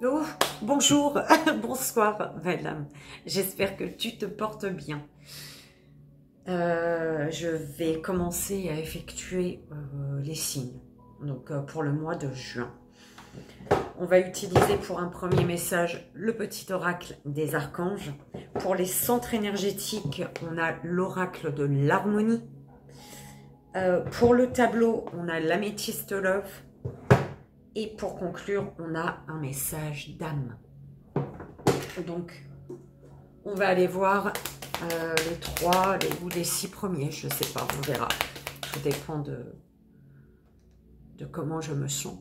Oh, bonjour, bonsoir, belle âme. J'espère que tu te portes bien. Je vais commencer à effectuer les signes, donc pour le mois de juin. On va utiliser pour un premier message le petit oracle des archanges. Pour les centres énergétiques, on a l'oracle de l'harmonie. Pour le tableau, on a l'améthyste love. Et pour conclure, on a un message d'âme. Donc, on va aller voir les 3 ou les 6 premiers, je ne sais pas, on verra. Tout dépend de comment je me sens.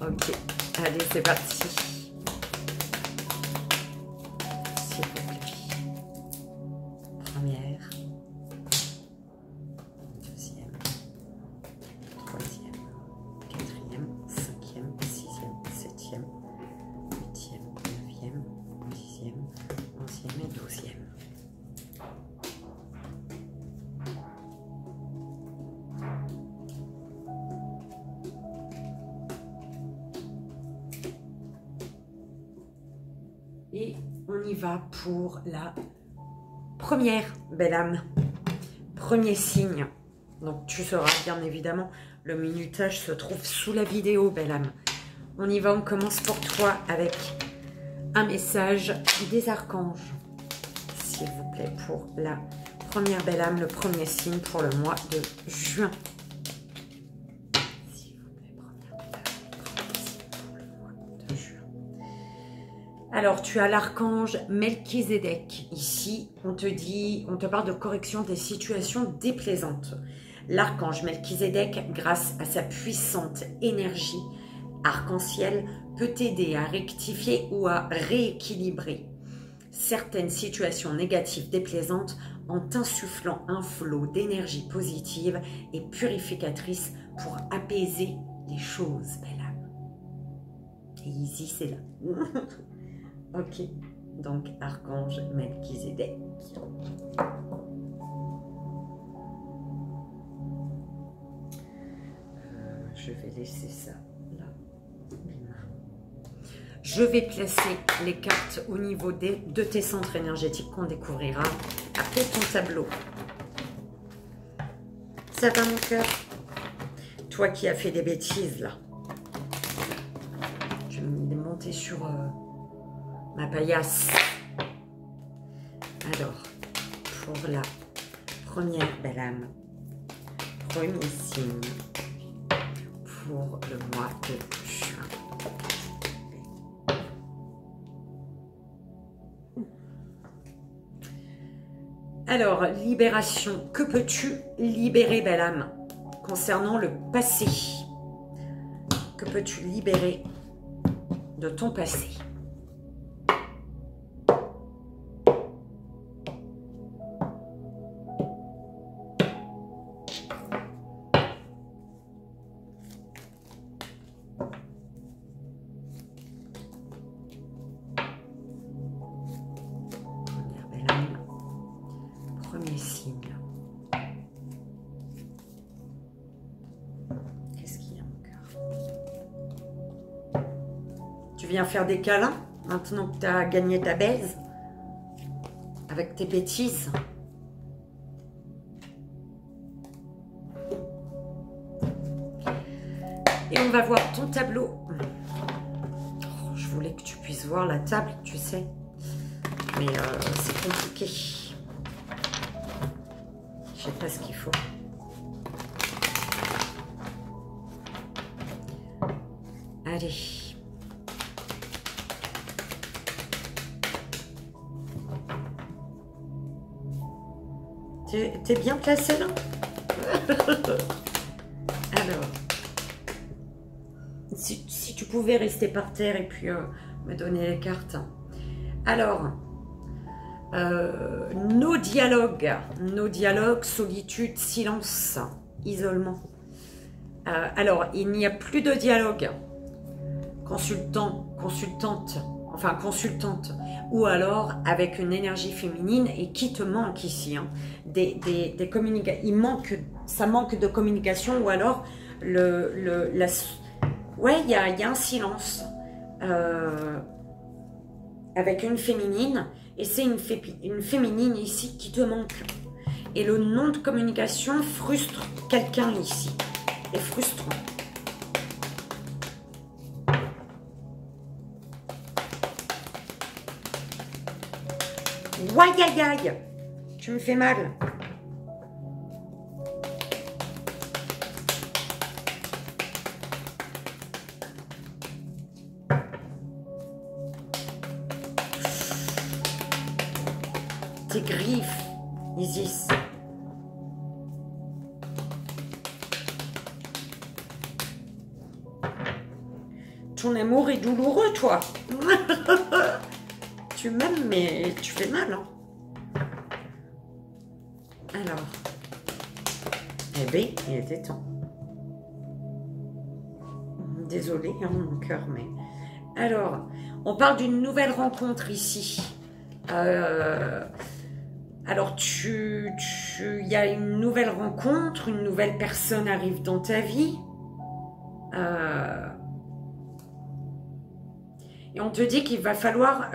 Ok, allez, c'est parti. S'il vous plaît. Première. Deuxième. Troisième. Quatrième. Cinquième. Sixième. Septième. Huitième. Neuvième. Dixième. Onzième et 12e. Et on y va pour la première, belle âme. Premier signe. Donc tu sauras bien évidemment, le minutage se trouve sous la vidéo, belle âme. On y va, on commence pour toi avec un message des archanges. S'il vous plaît, pour la première belle âme, le premier signe pour le mois de juin. Alors, tu as l'archange Melchizedek. Ici, on te parle de correction des situations déplaisantes. L'archange Melchizedek, grâce à sa puissante énergie arc-en-ciel, peut t'aider à rectifier ou à rééquilibrer certaines situations négatives déplaisantes en t'insufflant un flot d'énergie positive et purificatrice pour apaiser les choses, belle âme. Et ici, c'est là. Ok, donc archange Melchizedek. Je vais laisser ça là. Je vais placer les cartes au niveau de tes centres énergétiques qu'on découvrira après ton tableau. Ça va mon cœur? Toi qui as fait des bêtises là. Je vais me monter sur... ma paillasse. Alors, pour la première belle âme, premier signe pour le mois de juin. Alors, libération. Que peux-tu libérer, belle âme, concernant le passé? Que peux-tu libérer de ton passé? Premier signe. Qu'est-ce qu'il y a, mon cœur? Tu viens faire des câlins maintenant que tu as gagné ta baise avec tes bêtises? Et on va voir ton tableau. Oh, je voulais que tu puisses voir la table, tu sais. Mais c'est compliqué. Je sais pas ce qu'il faut. Allez. T'es bien placé là? Alors. Si tu pouvais rester par terre et puis me donner les cartes. Alors. Nos dialogues, solitude, silence, isolement. Alors, il n'y a plus de dialogue. Consultante, ou alors avec une énergie féminine et qui te manque ici. Hein, des communications. Ça manque de communication ou alors ouais, il y a un silence. avec une féminine, et c'est une féminine ici qui te manque. Et le nom de communication frustre quelqu'un ici, est frustrant. Aïe aïe aïe, tu me fais mal. Tes griffes, Isis. Ton amour est douloureux, toi. Tu m'aimes, mais tu fais mal, hein. Alors. Eh bien, il était temps. Désolée, hein, mon cœur, mais... Alors, on parle d'une nouvelle rencontre ici. Alors, il y a une nouvelle rencontre, une nouvelle personne arrive dans ta vie. Et on te dit qu'il va falloir,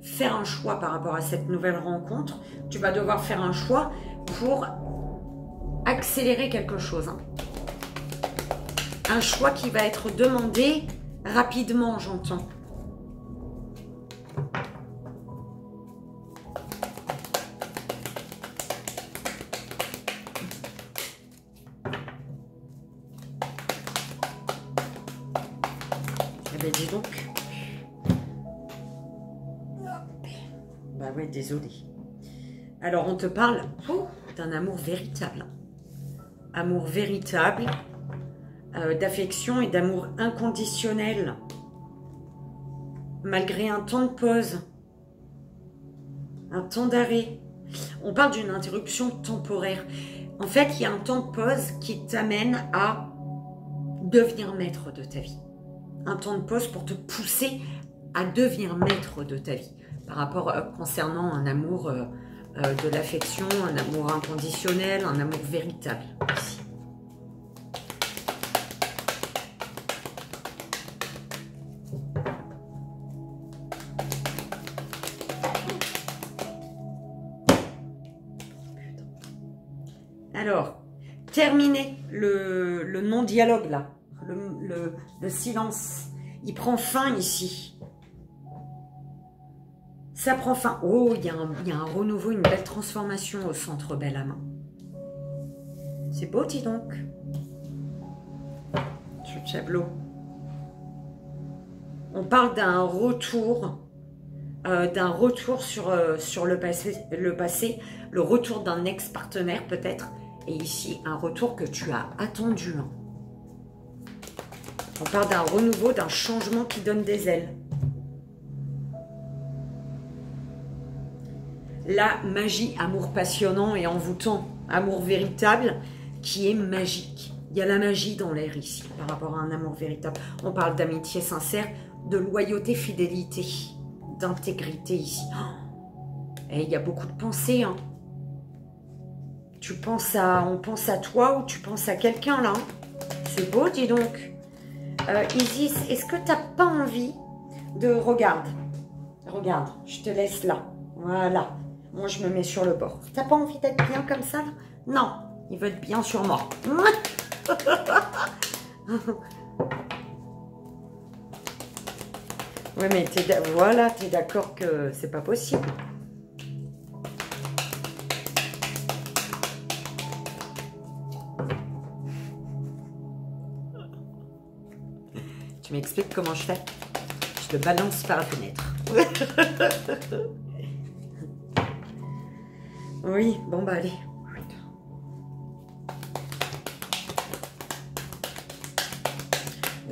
faire un choix par rapport à cette nouvelle rencontre. Tu vas devoir faire un choix pour accélérer quelque chose. Hein. Un choix qui va être demandé rapidement, j'entends. Eh bien, dis donc. Bah ouais, désolé. Alors, on te parle d'un amour véritable. Amour véritable, d'affection et d'amour inconditionnel. Malgré un temps de pause, un temps d'arrêt. On parle d'une interruption temporaire. En fait, il y a un temps de pause qui t'amène à devenir maître de ta vie. Un temps de pause pour te pousser à devenir maître de ta vie. Par rapport concernant un amour de l'affection, un amour inconditionnel, un amour véritable. Ici. Alors, terminer le non-dialogue là, le silence, il prend fin ici. Ça prend fin. Oh, il y a un renouveau, une belle transformation au centre belle à main. C'est beau, dis donc. Tableau. On parle d'un retour sur le passé, le retour d'un ex-partenaire peut-être. Et ici, un retour que tu as attendu. Hein. On parle d'un renouveau, d'un changement qui donne des ailes. La magie, amour passionnant et envoûtant, amour véritable qui est magique. Il y a la magie dans l'air ici par rapport à un amour véritable. On parle d'amitié sincère, de loyauté, fidélité, d'intégrité ici. Et il y a beaucoup de pensées. Hein. On pense à toi ou tu penses à quelqu'un là. C'est beau, dis donc. Isis, est-ce que tu n'as pas envie de... Regarde, je te laisse là. Voilà. Moi, je me mets sur le bord. T'as pas envie d'être bien comme ça là? Non, il veut être bien sur moi. Ouais, mais voilà, t'es d'accord que c'est pas possible. Tu m'expliques comment je fais? Je le balance par la fenêtre. Oui, bon bah allez.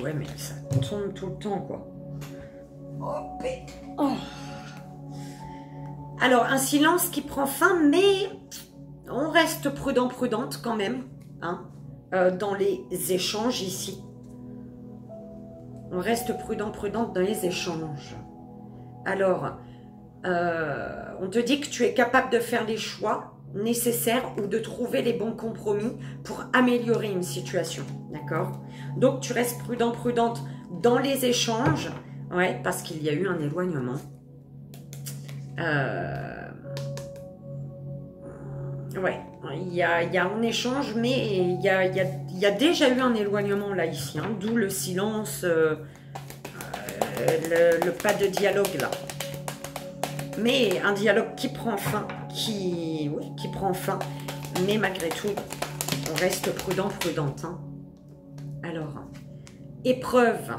Ouais, mais ça tombe tout le temps, quoi. Oh. Alors, un silence qui prend fin, mais on reste prudente quand même, hein, dans les échanges ici. On reste prudente dans les échanges. Alors, on te dit que tu es capable de faire les choix nécessaires ou de trouver les bons compromis pour améliorer une situation, d'accord? Donc, tu restes prudente dans les échanges, ouais, parce qu'il y a eu un éloignement. Ouais, il y a un échange, mais il y a déjà eu un éloignement là, ici, hein, d'où le silence, le pas de dialogue là. Mais un dialogue qui prend fin, qui prend fin, mais malgré tout, on reste prudent, prudente. Hein. Alors, épreuve.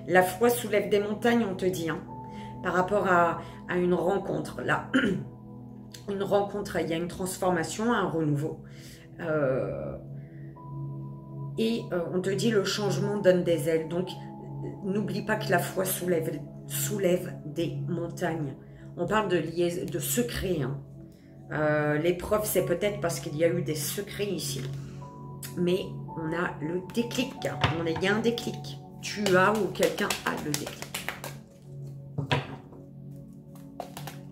La foi soulève des montagnes, on te dit, hein, par rapport à une rencontre. Là, une rencontre, il y a une transformation, un renouveau. On te dit, le changement donne des ailes. Donc, n'oublie pas que la foi soulève des montagnes. On parle de secrets. Hein. L'épreuve, c'est peut-être parce qu'il y a eu des secrets ici. Mais on a le déclic. Il y a un déclic. Tu as ou quelqu'un a le déclic.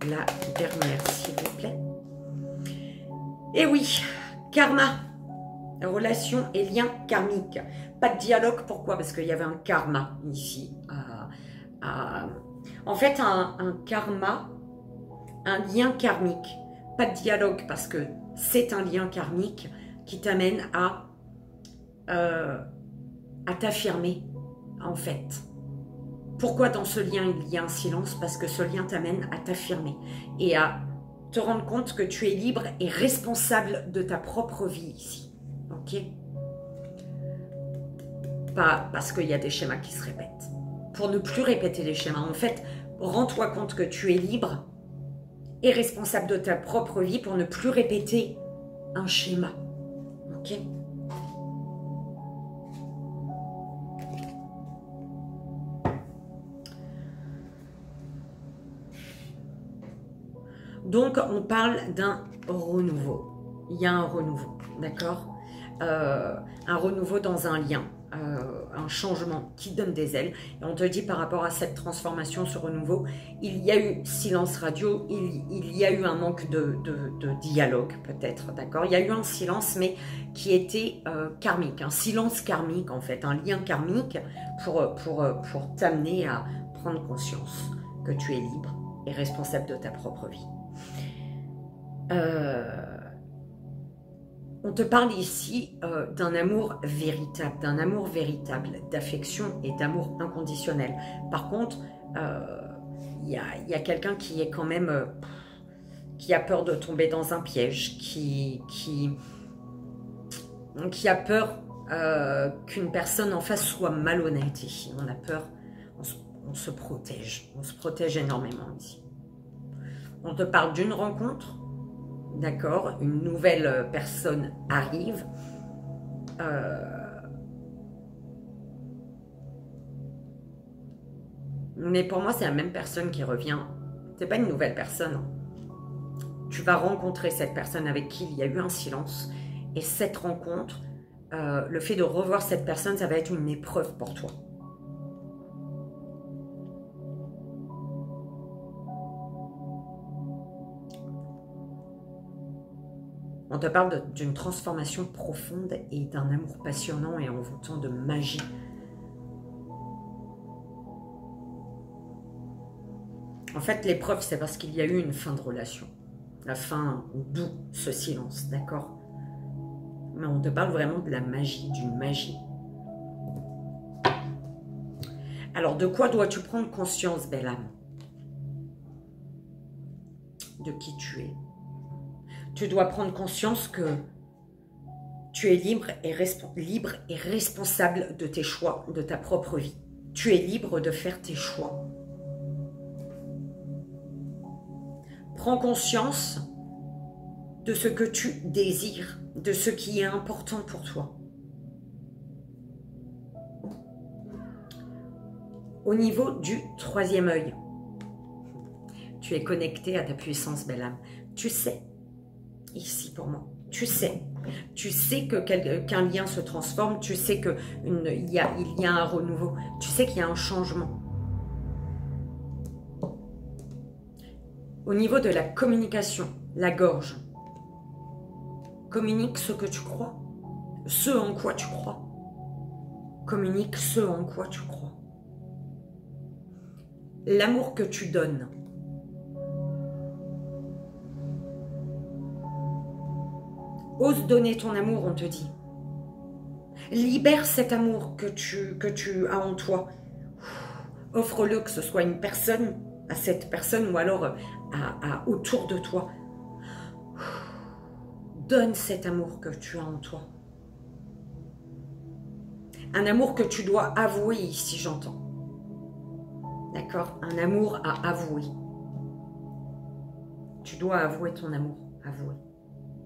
La dernière, s'il vous plaît. Et oui, karma. Relation et lien karmique. Pas de dialogue, pourquoi? Parce qu'il y avait un karma ici. En fait, un karma, un lien karmique. Pas de dialogue parce que c'est un lien karmique qui t'amène à t'affirmer, en fait. Pourquoi dans ce lien il y a un silence? Parce que ce lien t'amène à t'affirmer et à te rendre compte que tu es libre et responsable de ta propre vie ici. Ok? Pas parce qu'il y a des schémas qui se répètent. Pour ne plus répéter les schémas. En fait, rends-toi compte que tu es libre et responsable de ta propre vie pour ne plus répéter un schéma. Ok? Donc, on parle d'un renouveau. Il y a un renouveau, d'accord? Un renouveau dans un lien, un changement qui donne des ailes. Et on te dit par rapport à cette transformation, ce renouveau, il y a eu silence radio, il y a eu un manque de dialogue peut-être, d'accord? Il y a eu un silence, mais qui était karmique, un silence karmique en fait, un lien karmique pour t'amener à prendre conscience que tu es libre et responsable de ta propre vie. On te parle ici d'un amour véritable, d'affection et d'amour inconditionnel. Par contre, il y a quelqu'un qui est quand même, qui a peur de tomber dans un piège, qui a peur qu'une personne en face soit malhonnête ici. On a peur, on se protège énormément ici. On te parle d'une rencontre. D'accord, une nouvelle personne arrive. Mais pour moi, c'est la même personne qui revient. C'est pas une nouvelle personne. Tu vas rencontrer cette personne avec qui il y a eu un silence. Et cette rencontre, le fait de revoir cette personne, ça va être une épreuve pour toi. On te parle d'une transformation profonde et d'un amour passionnant et envoûtant de magie. En fait, l'épreuve, c'est parce qu'il y a eu une fin de relation. La fin, d'où ce silence, d'accord? Mais on te parle vraiment de la magie, d'une magie. Alors, de quoi dois-tu prendre conscience, belle âme? De qui tu es. Tu dois prendre conscience que tu es libre et responsable de tes choix, de ta propre vie. Tu es libre de faire tes choix. Prends conscience de ce que tu désires, de ce qui est important pour toi. Au niveau du troisième œil, tu es connecté à ta puissance, belle âme. Tu sais. Ici pour moi, tu sais qu'un lien se transforme, tu sais qu'il y a un renouveau, tu sais qu'il y a un changement. Au niveau de la communication, la gorge, communique ce que tu crois, ce en quoi tu crois. communique ce en quoi tu crois. L'amour que tu donnes. Ose donner ton amour, on te dit. Libère cet amour que tu as en toi. Offre-le, que ce soit une personne, à cette personne ou alors autour de toi. Donne cet amour que tu as en toi. Un amour que tu dois avouer ici, j'entends. D'accord? Un amour à avouer. Tu dois avouer ton amour. Avouer.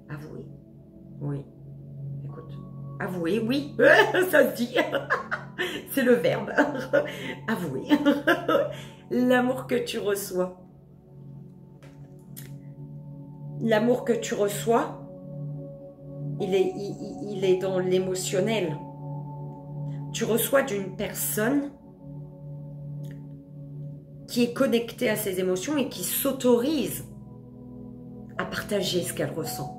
Avouer. Oui. Écoute. Avouer, oui. Ça se dit. C'est le verbe. Avouer. L'amour que tu reçois. L'amour que tu reçois, il est dans l'émotionnel. Tu reçois d'une personne qui est connectée à ses émotions et qui s'autorise à partager ce qu'elle ressent.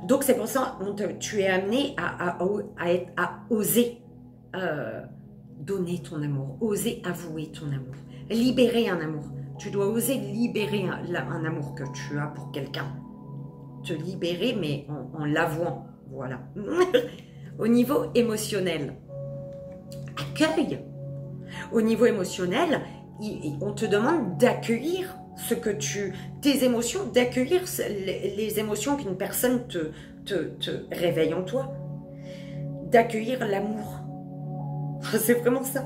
Donc c'est pour ça que tu es amené à oser donner ton amour, oser avouer ton amour, libérer un amour. Tu dois oser libérer un amour que tu as pour quelqu'un. Te libérer, mais en l'avouant. Voilà. Au niveau émotionnel, accueille. Au niveau émotionnel, on te demande d'accueillir tes émotions, d'accueillir les émotions qu'une personne te réveille en toi, d'accueillir l'amour. C'est vraiment ça.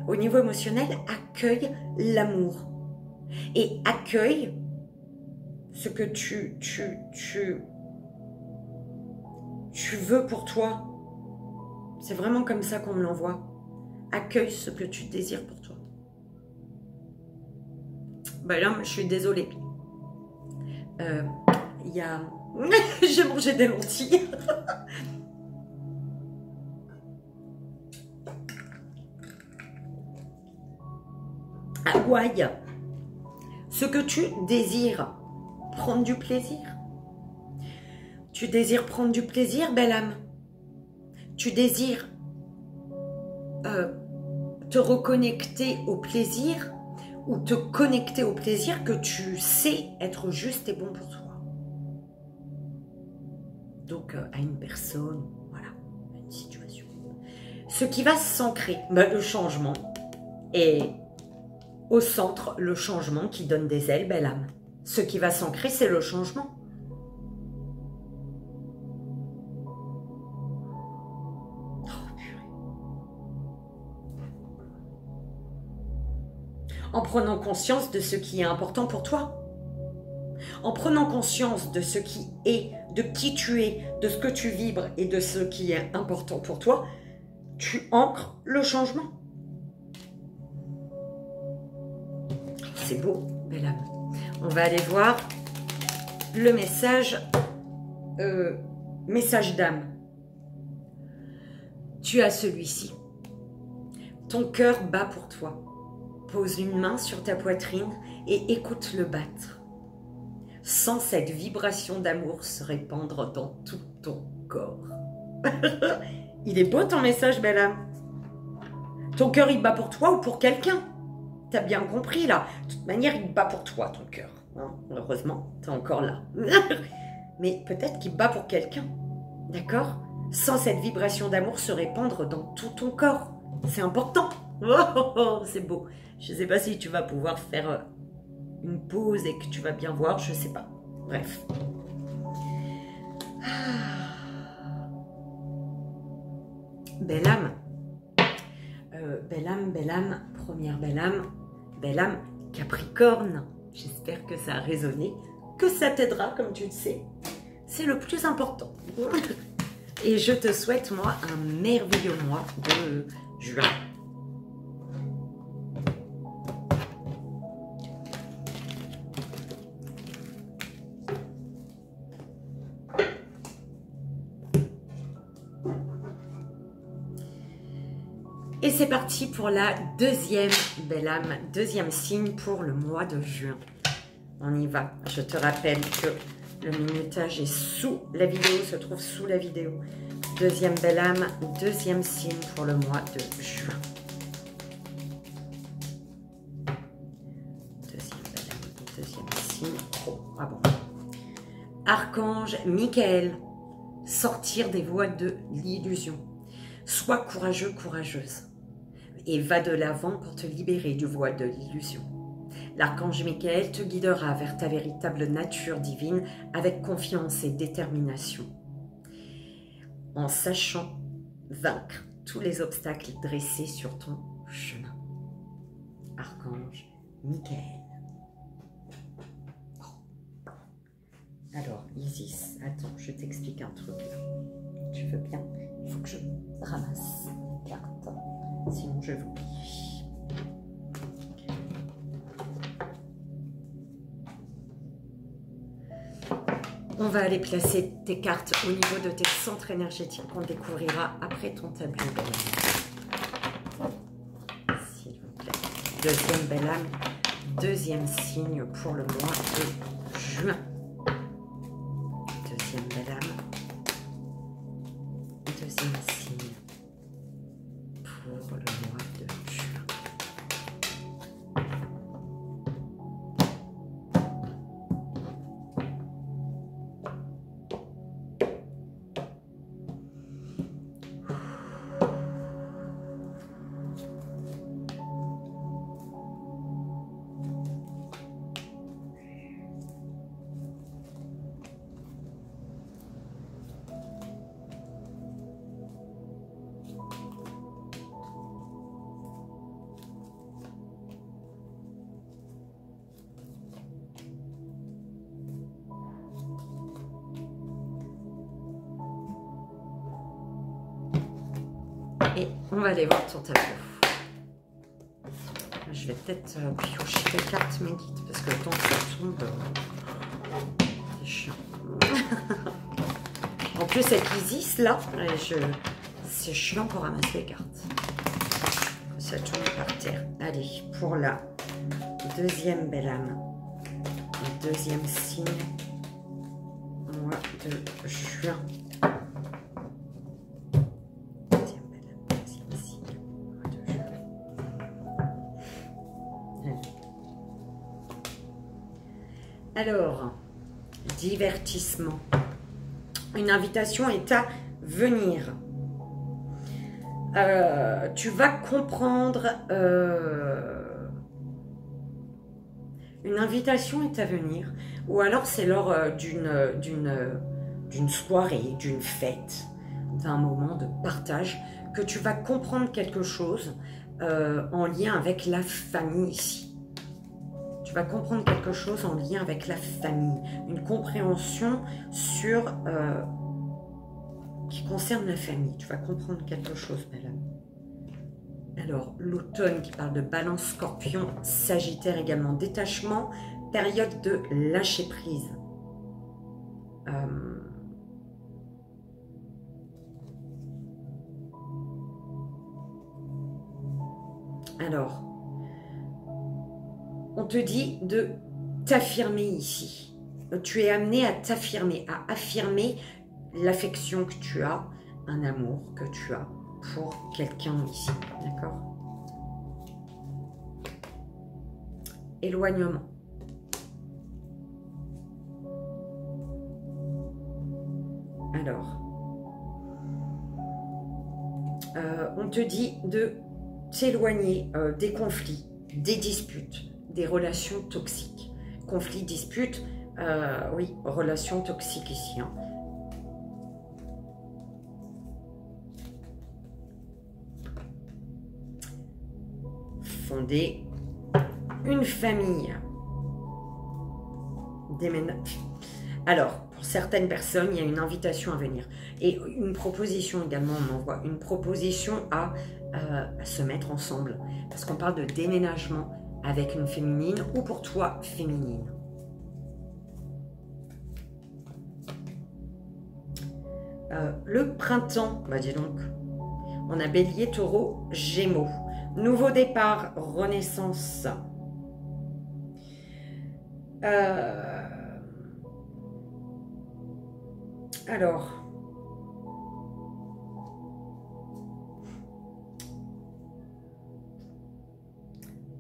Au niveau émotionnel, accueille l'amour et accueille ce que tu veux pour toi. C'est vraiment comme ça qu'on me l'envoie. Accueille ce que tu désires pour toi. Ben là, je suis désolée. J'ai mangé des lentilles. Hawaï. Ce que tu désires, prendre du plaisir. Tu désires prendre du plaisir, belle âme. Tu désires te reconnecter au plaisir ou te connecter au plaisir que tu sais être juste et bon pour toi. Donc, à une personne, voilà, à une situation. Ce qui va s'ancrer, le changement. Et au centre, le changement qui donne des ailes, belle âme. Ce qui va s'ancrer, c'est le changement. En prenant conscience de ce qui est important pour toi. En prenant conscience de ce qui est, de qui tu es, de ce que tu vibres et de ce qui est important pour toi, tu ancres le changement. C'est beau, belle âme. On va aller voir le message d'âme. Tu as celui-ci. Ton cœur bat pour toi. Pose une main sur ta poitrine et écoute-le battre. Sens cette vibration d'amour se répandre dans tout ton corps. Il est beau ton message, belle âme. Ton cœur, il bat pour toi ou pour quelqu'un? T'as bien compris, là. De toute manière, il bat pour toi, ton cœur. Hein, heureusement, t'es encore là. Mais peut-être qu'il bat pour quelqu'un. D'accord? Sens cette vibration d'amour se répandre dans tout ton corps. C'est important. Oh, c'est beau. Je ne sais pas si tu vas pouvoir faire une pause et que tu vas bien voir, je ne sais pas. Bref. Belle âme. Belle âme, belle âme, première belle âme Capricorne. J'espère que ça a résonné, que ça t'aidera comme tu le sais. C'est le plus important. Et je te souhaite, moi, un merveilleux mois de juin. Et c'est parti pour la deuxième belle âme, deuxième signe pour le mois de juin. On y va. Je te rappelle que le minutage est sous la vidéo, se trouve sous la vidéo. Deuxième belle âme, deuxième signe pour le mois de juin. Deuxième belle âme, deuxième signe. Oh, ah bon. Archange Michael, sortir des voiles de l'illusion. Sois courageux, courageuse. Et va de l'avant pour te libérer du voile de l'illusion. L'archange Michael te guidera vers ta véritable nature divine avec confiance et détermination, en sachant vaincre tous les obstacles dressés sur ton chemin. Archange Michael. Alors, Isis, attends, je t'explique un truc là. Tu veux bien? Il faut que je ramasse les cartes, sinon je vous oublie. On va aller placer tes cartes au niveau de tes centres énergétiques qu'on découvrira après ton tableau. S'il vous plaît. Deuxième belle âme, deuxième signe pour le mois de juin. Deuxième belle âme, deuxième signe pour le mois de juin. Et on va aller voir ton tableau. Je vais peut-être piocher les cartes mes guides parce que le temps que ça tombe, c'est chiant. En plus avec Isis là, c'est chiant pour ramasser les cartes. Ça tombe par terre. Allez, pour la deuxième belle âme, le deuxième signe, mois de juin. Alors, divertissement. Une invitation est à venir. Tu vas comprendre... une invitation est à venir. Ou alors c'est lors d'une soirée, d'une fête, d'un moment de partage, que tu vas comprendre quelque chose en lien avec la famille ici. Tu vas comprendre quelque chose en lien avec la famille, une compréhension sur qui concerne la famille. Tu vas comprendre quelque chose, belle âme. Alors, l'automne qui parle de balance, scorpion, sagittaire également, détachement, période de lâcher prise. Alors, on te dit de t'affirmer ici. Tu es amené à t'affirmer, à affirmer l'affection que tu as, un amour que tu as pour quelqu'un ici. D'accord? Éloignement. Alors, on te dit de t'éloigner des conflits, des disputes, des relations toxiques. Conflits, disputes, oui, relations toxiques ici. Hein. Fonder une famille. Alors, pour certaines personnes, il y a une invitation à venir. Et une proposition également, on envoie une proposition à se mettre ensemble. Parce qu'on parle de déménagement avec une féminine ou pour toi, féminine. Le printemps, bah dis donc, on a Bélier, Taureau, Gémeaux. Nouveau départ, renaissance. Alors,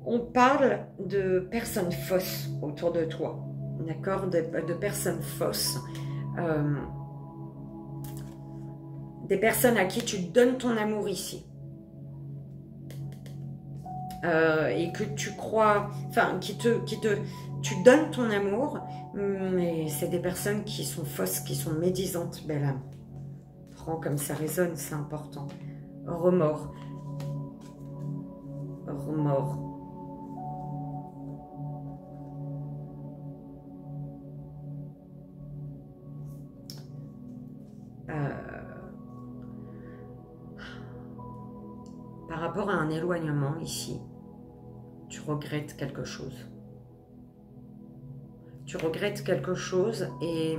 On parle de personnes fausses autour de toi, d'accord, de personnes fausses, des personnes à qui tu donnes ton amour ici. Et que tu crois, enfin, tu donnes ton amour, mais c'est des personnes qui sont fausses, qui sont médisantes, belle âme. Prends comme ça résonne, c'est important. Remords. Remords. Par rapport à un éloignement ici, tu regrettes quelque chose. Tu regrettes quelque chose et...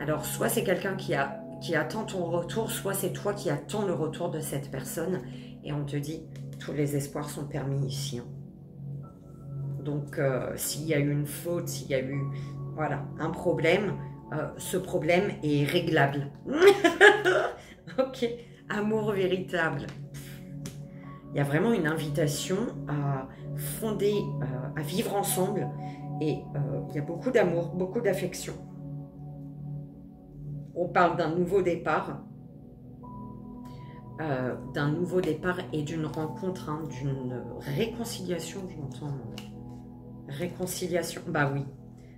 Alors, soit c'est quelqu'un qui attend ton retour, soit c'est toi qui attends le retour de cette personne. Et on te dit, tous les espoirs sont permis ici. Hein. Donc, s'il y a eu une faute, s'il y a eu voilà, un problème, ce problème est réglable. Ok, amour véritable. Il y a vraiment une invitation à fonder, à vivre ensemble. Et il y a beaucoup d'amour, beaucoup d'affection. On parle d'un nouveau départ. Et d'une rencontre, hein, d'une réconciliation, j'entends. Réconciliation, bah oui,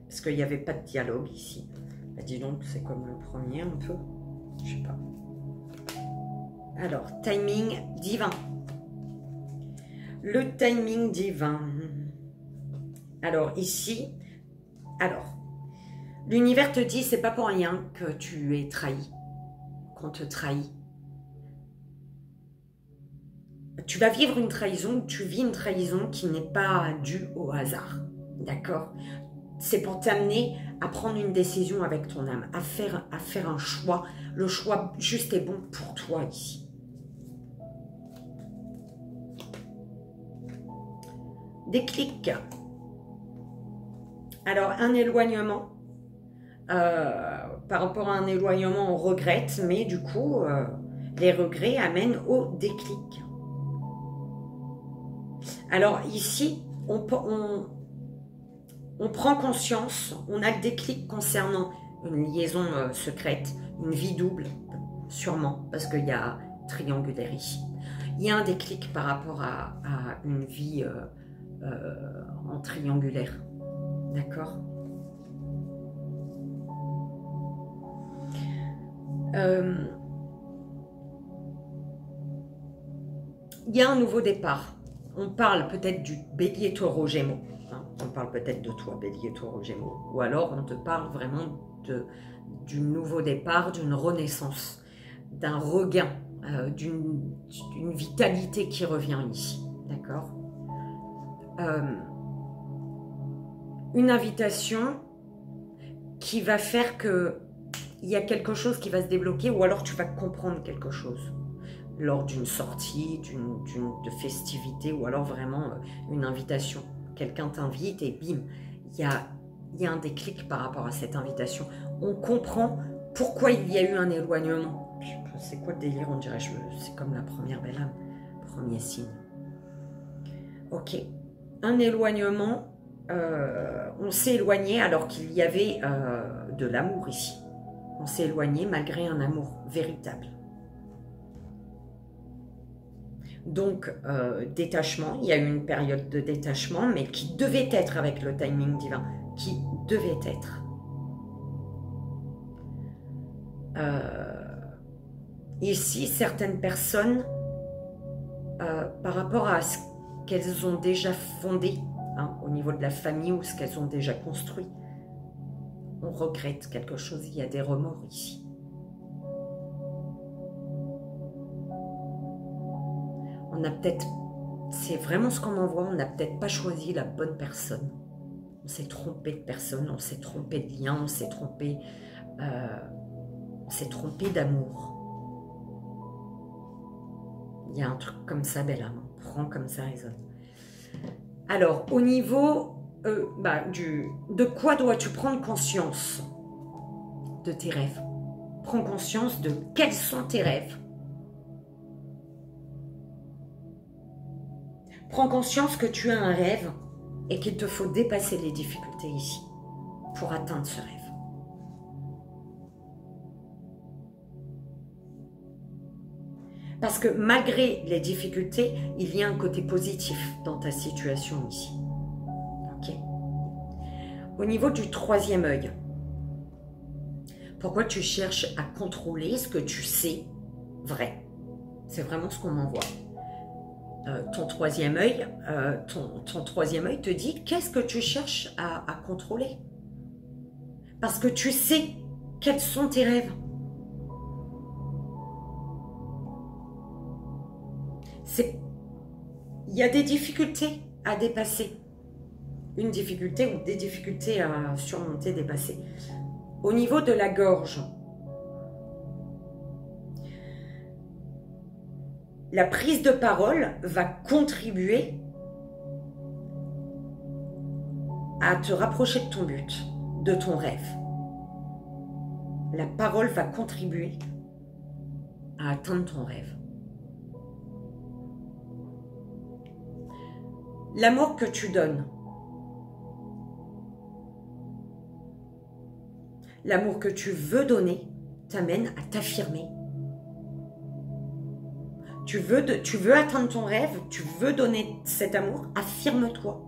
parce qu'il n'y avait pas de dialogue ici. Bah dis donc, c'est comme le premier un peu, je sais pas. Alors, timing divin. Le timing divin. Alors ici, l'univers te dit, c'est pas pour rien que tu es trahi, qu'on te trahit. Tu vas vivre une trahison, tu vis une trahison qui n'est pas due au hasard, d'accord? C'est pour t'amener à prendre une décision avec ton âme, à faire un choix, le choix juste et bon pour toi ici. Déclic. Alors, un éloignement. Par rapport à un éloignement, on regrette, mais du coup, les regrets amènent au déclic. Alors ici, on prend conscience, on a le déclic concernant une liaison secrète, une vie double, sûrement, parce qu'il y a triangulaire ici. Il y a un déclic par rapport à une vie en triangulaire, d'accord? Il y a un nouveau départ. On parle peut-être du bélier taureau gémeaux. Hein, on parle peut-être de toi, bélier taureau gémeaux. Ou alors on te parle vraiment du nouveau départ, d'une renaissance, d'un regain, d'une vitalité qui revient ici. D'accord? Une invitation qui va faire que il y a quelque chose qui va se débloquer, ou alors tu vas comprendre quelque chose lors d'une sortie, de festivité, ou alors vraiment une invitation. Quelqu'un t'invite et bim, il y a un déclic par rapport à cette invitation. On comprend pourquoi il y a eu un éloignement. C'est quoi le délire? On dirait, c'est comme la première belle âme, premier signe. Ok, un éloignement, on s'est éloigné alors qu'il y avait de l'amour ici. On s'est éloigné malgré un amour véritable. Donc, détachement, il y a eu une période de détachement, mais qui devait être avec le timing divin, qui devait être. Ici, certaines personnes, par rapport à ce qu'elles ont déjà fondé, hein, au niveau de la famille ou ce qu'elles ont déjà construit, on regrette quelque chose, il y a des remords ici. On a peut-être, c'est vraiment ce qu'on en voit, on n'a peut-être pas choisi la bonne personne. On s'est trompé de personne, on s'est trompé de lien, on s'est trompé d'amour. Il y a un truc comme ça, belle âme, prends comme ça résonne. Alors, au niveau de quoi dois-tu prendre conscience? De tes rêves. Prends conscience de quels sont tes rêves. Prends conscience que tu as un rêve et qu'il te faut dépasser les difficultés ici pour atteindre ce rêve. Parce que malgré les difficultés, il y a un côté positif dans ta situation ici. Ok. Au niveau du troisième œil, pourquoi tu cherches à contrôler ce que tu sais vrai? C'est vraiment ce qu'on m'envoie. Ton troisième œil te dit qu'est-ce que tu cherches à contrôler? Parce que tu sais quels sont tes rêves. Il y a des difficultés à dépasser. Une difficulté ou des difficultés à surmonter, dépasser. Au niveau de la gorge, la prise de parole va contribuer à te rapprocher de ton but, de ton rêve. La parole va contribuer à atteindre ton rêve. L'amour que tu donnes, l'amour que tu veux donner t'amène à t'affirmer. Tu veux atteindre ton rêve, tu veux donner cet amour, affirme-toi.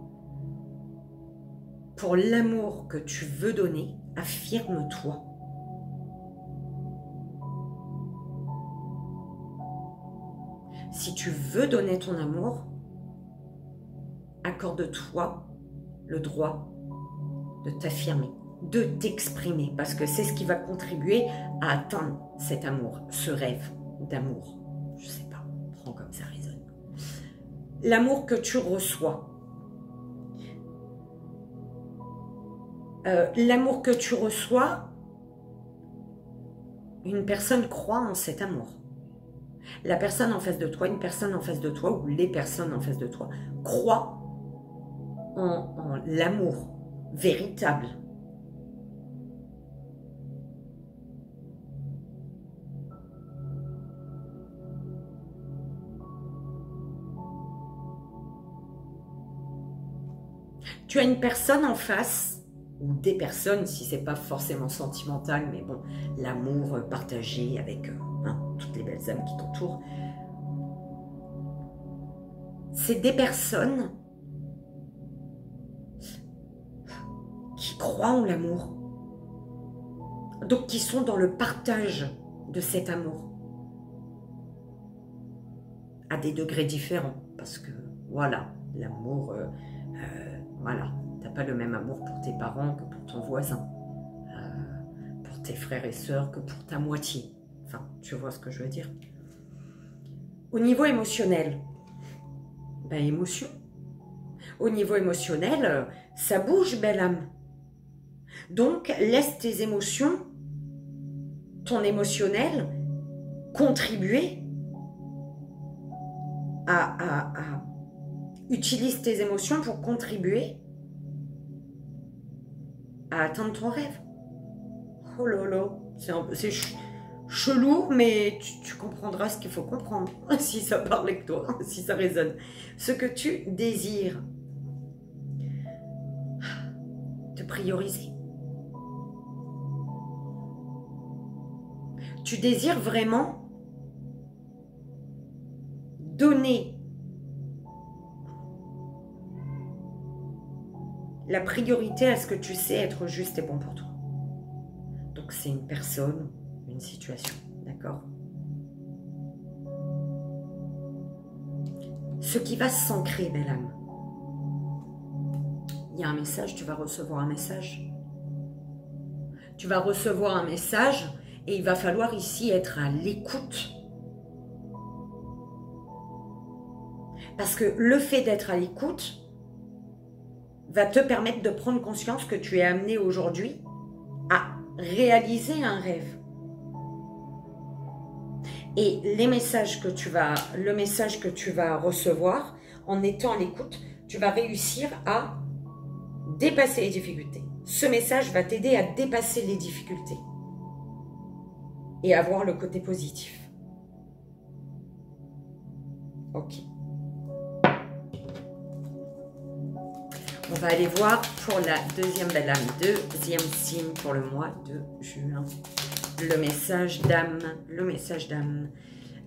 Pour l'amour que tu veux donner, affirme-toi. Si tu veux donner ton amour, accorde-toi le droit de t'affirmer, de t'exprimer, parce que c'est ce qui va contribuer à atteindre cet amour, ce rêve d'amour. Je sais pas, prends comme ça résonne. L'amour que tu reçois. L'amour que tu reçois, une personne croit en cet amour. La personne en face de toi, une personne en face de toi, ou les personnes en face de toi, croient en l'amour véritable. Tu as une personne en face, ou des personnes, si c'est pas forcément sentimental, mais bon, l'amour partagé avec toutes les belles âmes qui t'entourent. C'est des personnes qui croient en l'amour, donc qui sont dans le partage de cet amour, à des degrés différents, parce que voilà, l'amour, voilà, t'as pas le même amour pour tes parents que pour ton voisin, pour tes frères et sœurs que pour ta moitié, enfin, tu vois ce que je veux dire. Au niveau émotionnel, ben émotion. Au niveau émotionnel, ça bouge, belle âme. Donc, laisse tes émotions, ton émotionnel, contribuer utilise tes émotions pour contribuer à atteindre ton rêve. Oh là là, c'est chelou, mais tu comprendras ce qu'il faut comprendre, si ça parle avec toi, si ça résonne. Ce que tu désires, te prioriser. Tu désires vraiment donner la priorité à ce que tu sais être juste et bon pour toi. Donc c'est une personne, une situation, d'accord? Ce qui va s'ancrer, belle âme. Il y a un message, tu vas recevoir un message. Tu vas recevoir un message et il va falloir ici être à l'écoute. Parce que le fait d'être à l'écoute va te permettre de prendre conscience que tu es amené aujourd'hui à réaliser un rêve. Et le message que tu vas recevoir, en étant à l'écoute, tu vas réussir à dépasser les difficultés. Ce message va t'aider à dépasser les difficultés et à voir le côté positif. Ok. On va aller voir pour la deuxième belle âme, deuxième signe pour le mois de juin. Le message d'âme, le message d'âme.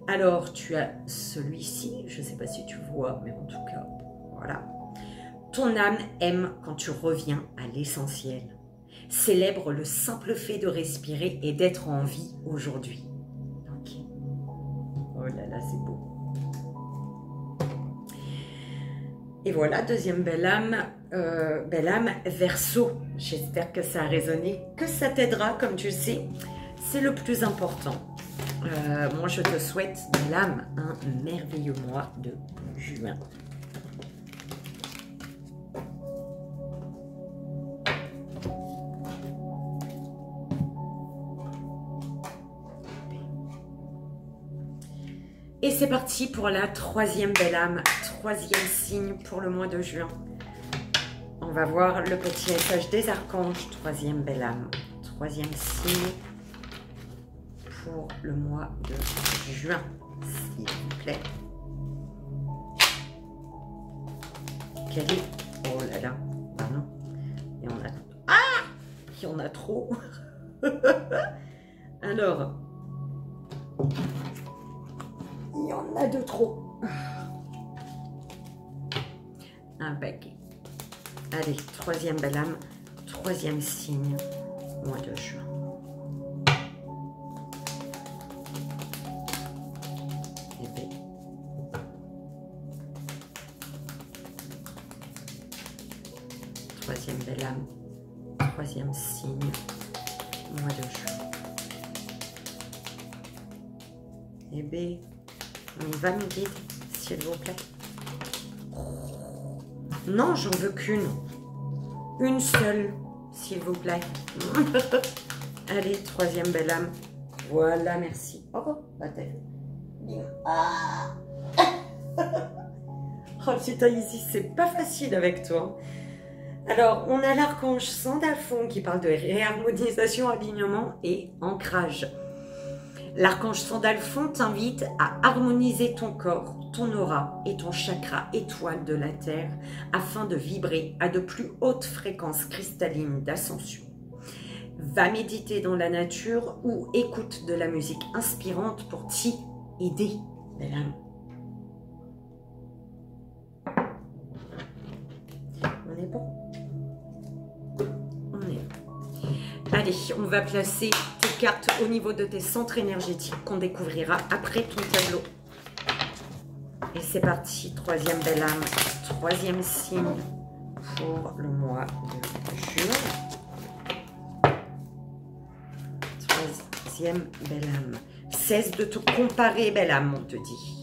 Alors, tu as celui-ci, je ne sais pas si tu vois, mais en tout cas, voilà. Ton âme aime quand tu reviens à l'essentiel. Célèbre le simple fait de respirer et d'être en vie aujourd'hui. Ok. Oh là là, c'est beau. Et voilà, deuxième belle âme Verseau. J'espère que ça a résonné, que ça t'aidera, comme tu le sais. C'est le plus important. Moi, je te souhaite, belle âme, un merveilleux mois de juin. Et c'est parti pour la troisième belle âme, troisième signe pour le mois de juin. On va voir le petit message des archanges, troisième belle âme, troisième signe pour le mois de juin, s'il vous plaît. Quel est... Oh là là, ah non, il y en a... Ah, il y en a trop. Alors... Il y en a de trop. Un paquet. Allez, troisième belle âme, troisième signe, mois de juin. Et bien. Troisième belle âme, troisième signe, mois de juin. Et bien. On va me guider, s'il vous plaît. Non, j'en veux qu'une. Une seule, s'il vous plaît. Allez, troisième belle âme. Voilà, merci. Oh, la tête. Ah. Oh, putain, ici, c'est pas facile avec toi. Alors, on a l'archange Sandalphon qui parle de réharmonisation, alignement et ancrage. L'archange Sandalphon t'invite à harmoniser ton corps, ton aura et ton chakra étoile de la Terre afin de vibrer à de plus hautes fréquences cristallines d'ascension. Va méditer dans la nature ou écoute de la musique inspirante pour t'y aider, belle âme. On est bon? On est bon. Allez, on va placer tes cartes au niveau de tes centres énergétiques qu'on découvrira après ton tableau. Et c'est parti, troisième belle âme, troisième signe pour le mois de juin. Troisième belle âme. Cesse de te comparer, belle âme, on te dit.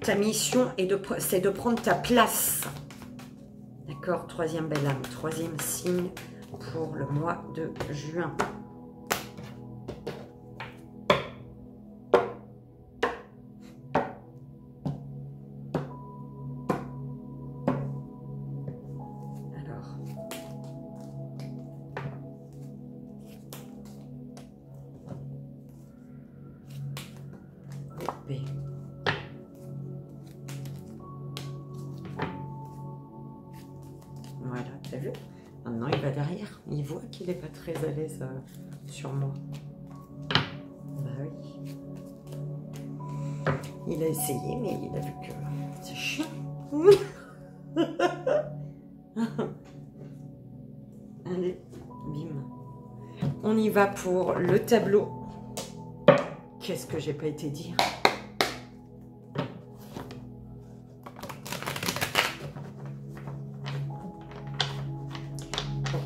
Ta mission, c'est de prendre ta place. D'accord, troisième belle âme, troisième signe pour le mois de juin. Alors. Épée. Voilà, t'as vu? Maintenant, il va derrière. Il voit qu'il n'est pas très à l'aise sur moi. Bah oui. Il a essayé, mais il a vu que c'est chiant. Allez, bim. On y va pour le tableau. Qu'est-ce que j'ai pas été dire?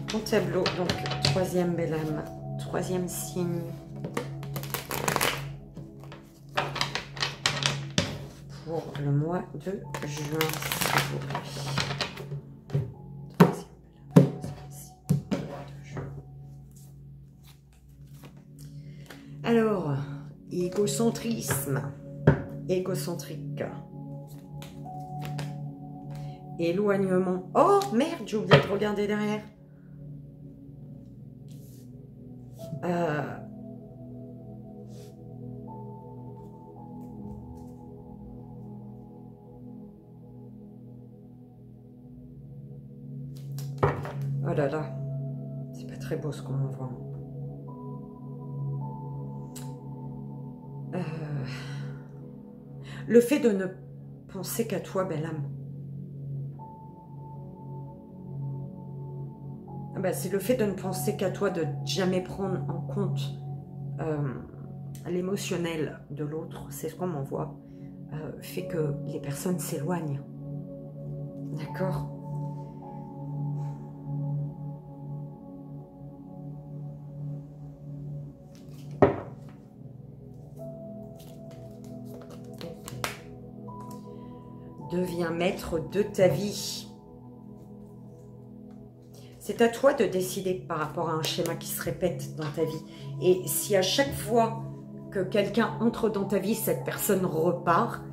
Ton tableau, donc troisième belle âme, troisième signe pour le mois de juin, s'il vous plaît. Alors, égocentrisme, égocentrique, éloignement. Oh merde, j'ai oublié de regarder derrière. Oh là là, c'est pas très beau ce qu'on m'envoie. Le fait de ne penser qu'à toi, belle âme. Ben, c'est le fait de ne penser qu'à toi, de jamais prendre en compte l'émotionnel de l'autre, c'est ce qu'on m'envoie, fait que les personnes s'éloignent. D'accord? Deviens maître de ta vie. C'est à toi de décider par rapport à un schéma qui se répète dans ta vie. Et si à chaque fois que quelqu'un entre dans ta vie, cette personne repart,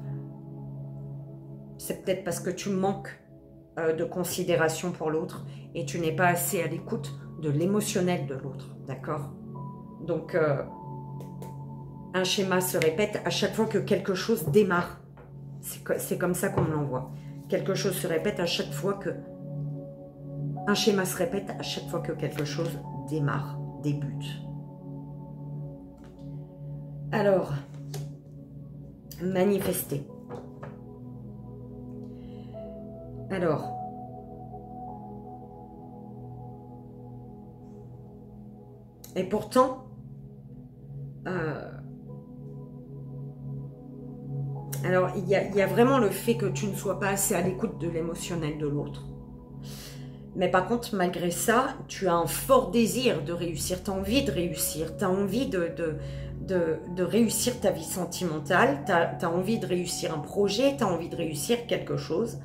c'est peut-être parce que tu manques de considération pour l'autre et tu n'es pas assez à l'écoute de l'émotionnel de l'autre. D'accord? Donc, un schéma se répète à chaque fois que quelque chose démarre. C'est comme ça qu'on me l'envoie. Quelque chose se répète à chaque fois que... Un schéma se répète à chaque fois que quelque chose démarre, débute. Alors, manifester. Alors, et pourtant, alors il y a vraiment le fait que tu ne sois pas assez à l'écoute de l'émotionnel de l'autre. Mais par contre, malgré ça, tu as un fort désir de réussir, tu as envie de réussir, tu as envie de réussir ta vie sentimentale, tu as envie de réussir un projet, tu as envie de réussir quelque chose.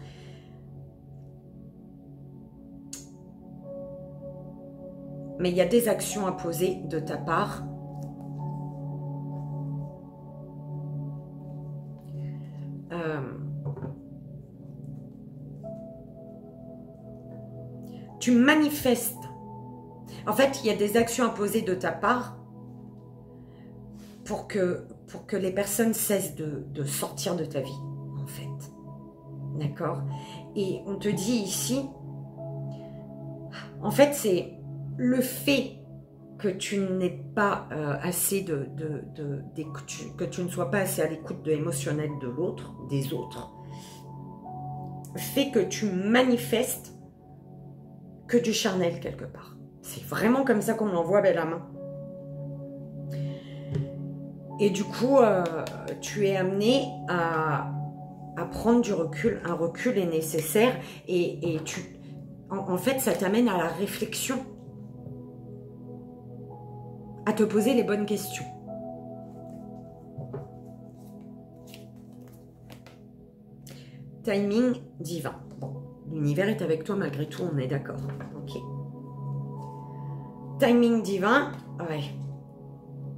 Mais il y a des actions à poser de ta part. Tu manifestes. En fait, il y a des actions à poser de ta part pour que les personnes cessent de sortir de ta vie, en fait. D'accord? Et on te dit ici, en fait, c'est le fait que tu n'aies pas assez que tu ne sois pas assez à l'écoute de l'émotionnel de l'autre, des autres, fait que tu manifestes que du charnel quelque part. C'est vraiment comme ça qu'on l'envoie, belle âme. Et du coup, tu es amené à prendre du recul. Un recul est nécessaire et en fait, ça t'amène à la réflexion, à te poser les bonnes questions. Timing divin. Bon, l'univers est avec toi malgré tout, on est d'accord. Ok. Timing divin, ouais.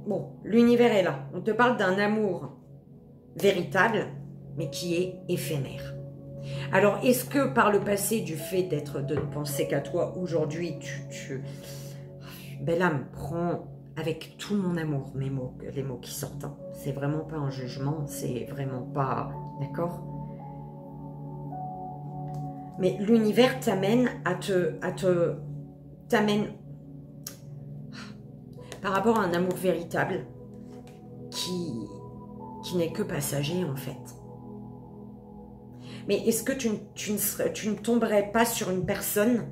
Bon, l'univers est là. On te parle d'un amour véritable, mais qui est éphémère. Alors, est-ce que par le passé, du fait de ne penser qu'à toi, aujourd'hui, belle âme, prends avec tout mon amour les mots qui sortent. Hein. C'est vraiment pas un jugement, c'est vraiment pas... D'accord? Mais l'univers t'amène t'amène par rapport à un amour véritable qui n'est que passager en fait. Mais est-ce que tu ne tomberais pas sur une personne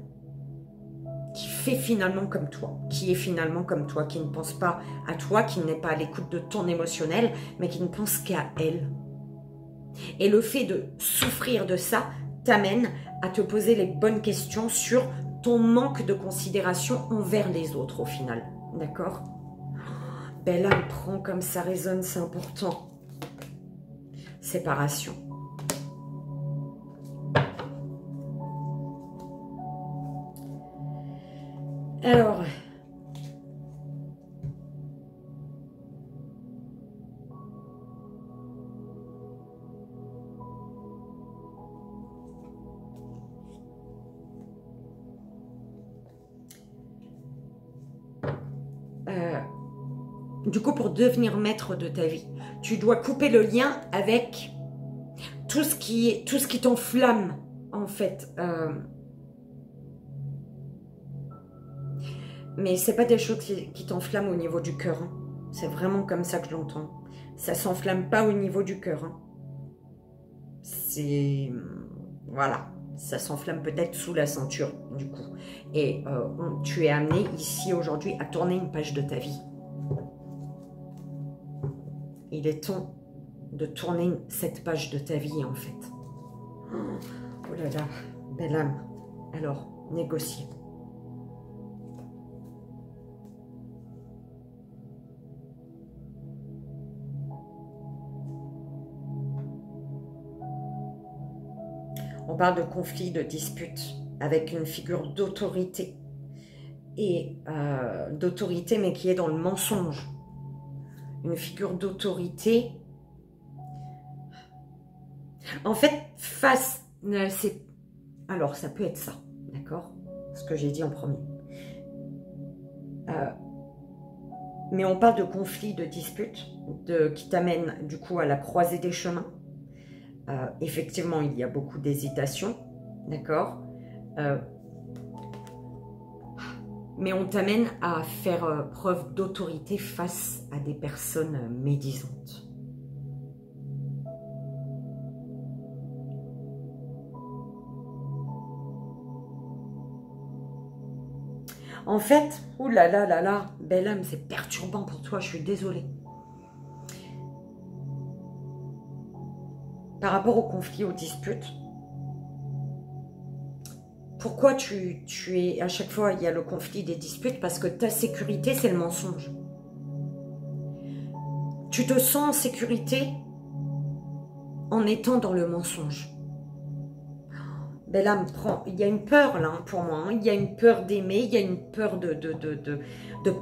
qui fait finalement comme toi, qui est finalement comme toi, qui ne pense pas à toi, qui n'est pas à l'écoute de ton émotionnel, mais qui ne pense qu'à elle. Et le fait de souffrir de ça t'amène à te poser les bonnes questions sur ton manque de considération envers les autres au final. D'accord? Belle âme, prends comme ça résonne, c'est important. Séparation. Alors, du coup, pour devenir maître de ta vie, tu dois couper le lien avec tout ce qui t'enflamme, en fait. Mais c'est pas des choses qui t'enflamment au niveau du cœur. Hein. C'est vraiment comme ça que je l'entends. Ça s'enflamme pas au niveau du cœur. Hein. C'est... Voilà. Ça s'enflamme peut-être sous la ceinture, du coup. Et tu es amené ici aujourd'hui à tourner une page de ta vie. Il est temps de tourner cette page de ta vie, en fait. Oh là là, belle âme. Alors, négocier. On parle de conflit, de dispute avec une figure d'autorité. Et d'autorité, mais qui est dans le mensonge. Une figure d'autorité. En fait, face... Alors, ça peut être ça, d'accord? Ce que j'ai dit en premier. Mais on parle de conflit, de dispute, qui t'amène du coup à la croisée des chemins. Effectivement, il y a beaucoup d'hésitation, d'accord, mais on t'amène à faire preuve d'autorité face à des personnes médisantes. En fait, oulala, belle âme, c'est perturbant pour toi, je suis désolée. Par rapport au conflit, aux disputes, pourquoi tu es... À chaque fois, il y a le conflit des disputes parce que ta sécurité, c'est le mensonge. Tu te sens en sécurité en étant dans le mensonge. Belle âme, il y a une peur là pour moi. Hein. Il y a une peur d'aimer, il y a une peur de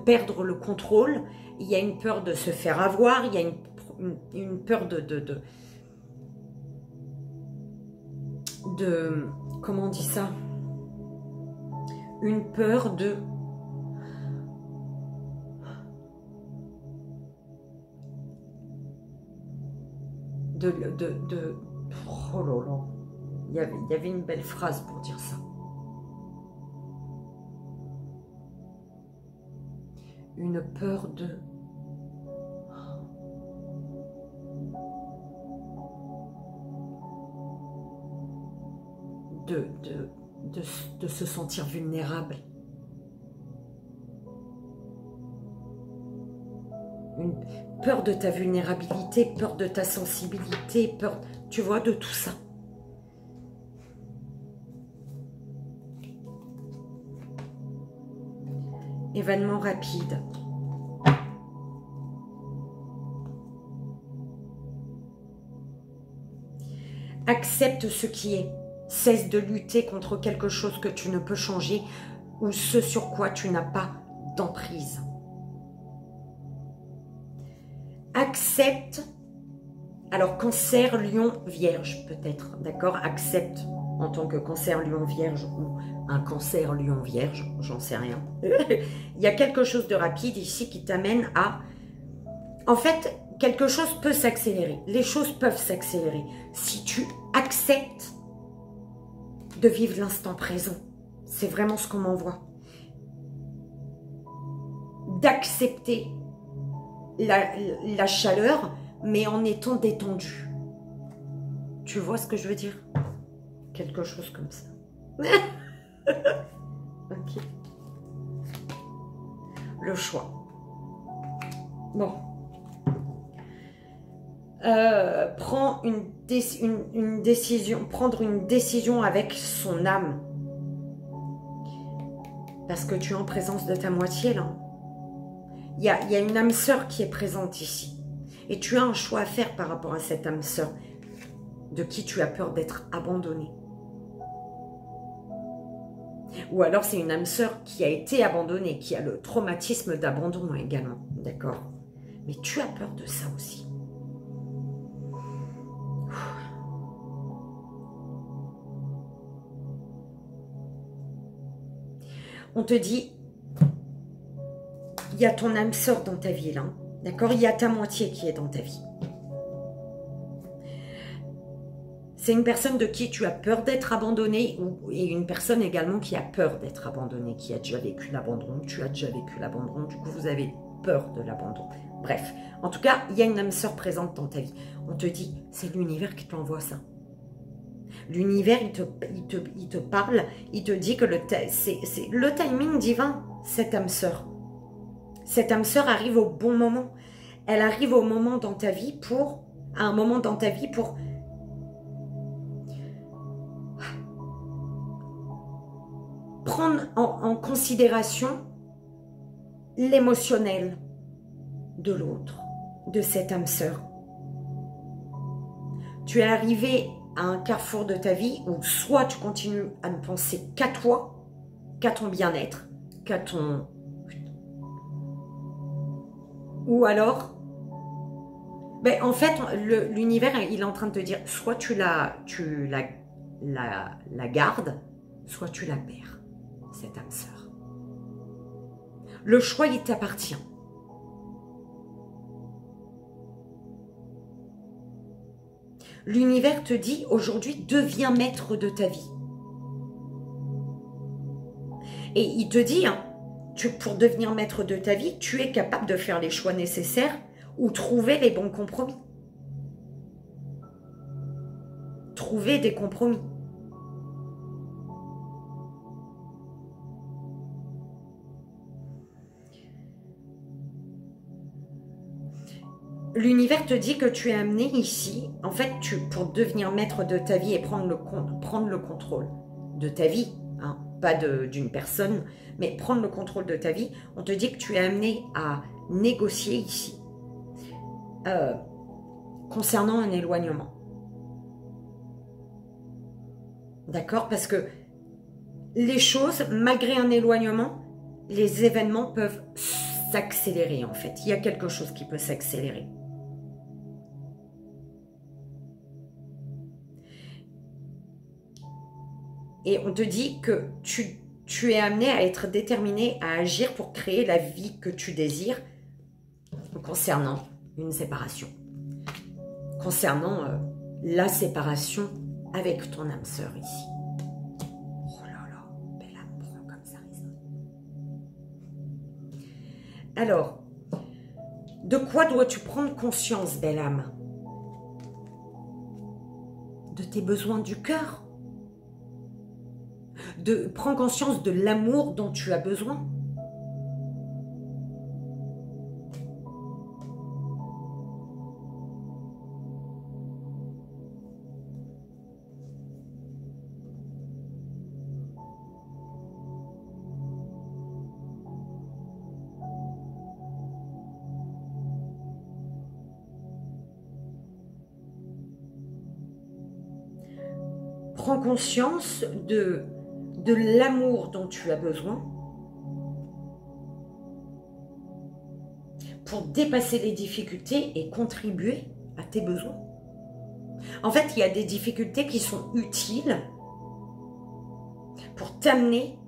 perdre le contrôle, il y a une peur de se faire avoir, il y a une peur de comment on dit ça, une peur de oh là là, il y avait une belle phrase pour dire ça, une peur de se sentir vulnérable. Une peur de ta vulnérabilité, peur de ta sensibilité, peur, tu vois, de tout ça. Événement rapide. Accepte ce qui est. Cesse de lutter contre quelque chose que tu ne peux changer ou ce sur quoi tu n'as pas d'emprise. Accepte, alors cancer, lion, vierge peut-être, d'accord? Accepte en tant que cancer, lion, vierge ou un cancer, lion, vierge, j'en sais rien. Il y a quelque chose de rapide ici qui t'amène à... En fait, quelque chose peut s'accélérer. Les choses peuvent s'accélérer si tu acceptes de vivre l'instant présent. C'est vraiment ce qu'on m'envoie. D'accepter la chaleur, mais en étant détendu. Tu vois ce que je veux dire? Quelque chose comme ça. Ok. Le choix. Bon. Prends une décision, prendre une décision avec son âme. Parce que tu es en présence de ta moitié, là. Il y a une âme sœur qui est présente ici. Et tu as un choix à faire par rapport à cette âme sœur de qui tu as peur d'être abandonné. Ou alors c'est une âme sœur qui a été abandonnée, qui a le traumatisme d'abandon également. D'accord? Mais tu as peur de ça aussi. On te dit, il y a ton âme sœur dans ta vie là. D'accord? Il y a ta moitié qui est dans ta vie. C'est une personne de qui tu as peur d'être abandonné et une personne également qui a peur d'être abandonnée, qui a déjà vécu l'abandon, tu as déjà vécu l'abandon, du coup vous avez peur de l'abandon. Bref, en tout cas, il y a une âme sœur présente dans ta vie. On te dit, c'est l'univers qui t'envoie ça. L'univers, il te parle, il te dit que c'est le timing divin, cette âme sœur. Cette âme sœur arrive au bon moment. Elle arrive au moment dans ta vie à un moment dans ta vie pour prendre en considération l'émotionnel de l'autre, de cette âme sœur. Tu es arrivé à un carrefour de ta vie où soit tu continues à ne penser qu'à toi, qu'à ton bien-être, qu'à ton... Ou alors, ben en fait, l'univers, il est en train de te dire, soit tu la gardes, soit tu la perds, cette âme sœur. Le choix, il t'appartient. L'univers te dit, aujourd'hui, deviens maître de ta vie. Et il te dit, hein, pour devenir maître de ta vie, tu es capable de faire les choix nécessaires ou trouver les bons compromis. Trouver des compromis. L'univers te dit que tu es amené ici, en fait, pour devenir maître de ta vie et prendre le contrôle de ta vie, hein, pas d'une personne, mais prendre le contrôle de ta vie, on te dit que tu es amené à négocier ici concernant un éloignement. D'accord? Parce que les choses, malgré un éloignement, les événements peuvent s'accélérer en fait. Il y a quelque chose qui peut s'accélérer. Et on te dit que tu es amené à être déterminé à agir pour créer la vie que tu désires concernant une séparation. Concernant la séparation avec ton âme sœur ici. Oh là là, belle âme, prends comme ça résonne. Alors, de quoi dois-tu prendre conscience, belle âme? De tes besoins du cœur. Prends conscience de l'amour dont tu as besoin. Prends conscience de l'amour dont tu as besoin pour dépasser les difficultés et contribuer à tes besoins. En fait, il y a des difficultés qui sont utiles pour t'amener